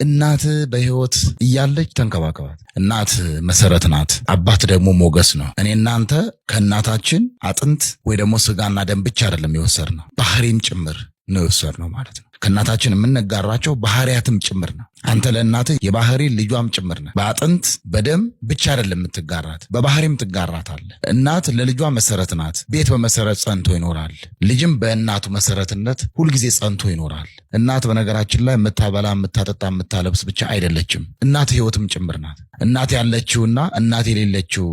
እናት በህይወት እያለች ተንከባከባት። እናት መሰረት ናት፣ አባት ደግሞ ሞገስ ነው። እኔ እናንተ ከእናታችን አጥንት ወይ ደግሞ ስጋና ደም ብቻ አይደለም የወሰድነው፣ ባህሪም ጭምር ነው የወሰድነው ማለት ነው። ከእናታችን የምንጋራቸው ባህሪያትም ጭምር ነው። አንተ ለእናትህ የባህሪ ልጇም ጭምር ነው። በአጥንት በደም ብቻ አይደለም የምትጋራት፣ በባህሪም ትጋራታለህ። እናት ለልጇ መሰረት ናት። ቤት በመሰረት ጸንቶ ይኖራል። ልጅም በእናቱ መሰረትነት ሁልጊዜ ጸንቶ ይኖራል። እናት በነገራችን ላይ የምታበላ፣ የምታጠጣ፣ የምታለብስ ብቻ አይደለችም። እናት ህይወትም ጭምር ናት። እናት ያለችውና እናት የሌለችው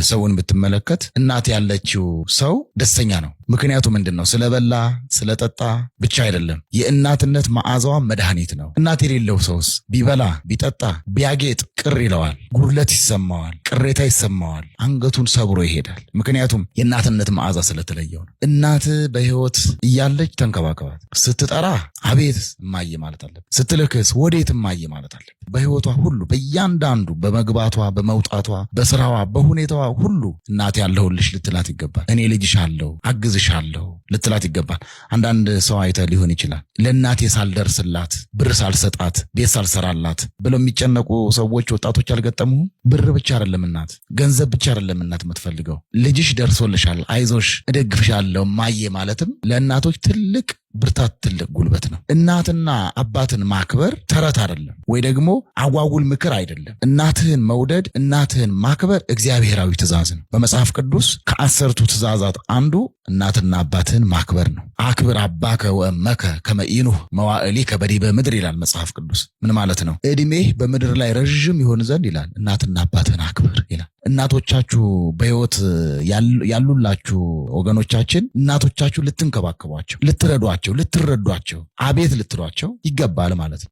ሰውን ብትመለከት እናት ያለችው ሰው ደስተኛ ነው። ምክንያቱ ምንድን ነው? ስለበላ ስለጠጣ ብቻ አይደለም። የእናትነት መዓዛዋ መድኃኒት ነው። እናት የሌለው ሰውስ ቢበላ ቢጠጣ ቢያጌጥ ቅር ይለዋል፣ ጉድለት ይሰማዋል፣ ቅሬታ ይሰማዋል፣ አንገቱን ሰብሮ ይሄዳል። ምክንያቱም የእናትነት መዓዛ ስለተለየው ነው። እናት በህይወት እያለች ተንከባከባት። ስትጠራ አቤት እማዬ ማለት አለብህ፣ ስትልክስ ወዴት እማዬ ማለት አለብህ። በህይወቷ ሁሉ በእያንዳንዱ በመግባቷ በመውጣቷ በስራዋ በሁኔታዋ ሁሉ እናት ያለሁልሽ ልትላት ይገባል። እኔ ልጅሻለሁ አግዝሻለሁ ልትላት ይገባል። አንዳንድ ሰው አይተህ ሊሆን ይችላል ለእናቴ ሳልደርስላት ብር ሳልሰጣት ቤት ሳልሰራላት ብለው የሚጨነቁ ሰዎች ወጣቶች አልገጠሙም? ብር ብቻ አይደለም እናት፣ ገንዘብ ብቻ አይደለም እናት የምትፈልገው። ልጅሽ ደርሶልሻል አይዞሽ እደግፍሻለሁ እማዬ ማለትም ለእናቶች ትልቅ ብርታት፣ ትልቅ ጉልበት ነው። እናትና አባትን ማክበር ተረት አይደለም ወይ ደግሞ አጓጉል ምክር አይደለም። እናትህን መውደድ፣ እናትህን ማክበር እግዚአብሔራዊ ትእዛዝ ነው። በመጽሐፍ ቅዱስ ከ10ቱ ትእዛዛት አንዱ እናትና አባትህን ማክበር ነው። አክብር አባከ ወእመከ ከመ ኢኑህ መዋዕሊከ በዲበ ምድር ይላል መጽሐፍ ቅዱስ። ምን ማለት ነው? እድሜህ በምድር ላይ ረዥም ይሆን ዘንድ ይላል እናትና አባትህን አክብር ይላል። እናቶቻችሁ በህይወት ያሉላችሁ ወገኖቻችን እናቶቻችሁ ልትንከባከቧቸው፣ ልትረዷቸው፣ ልትረዷቸው፣ አቤት ልትሏቸው ይገባል ማለት ነው።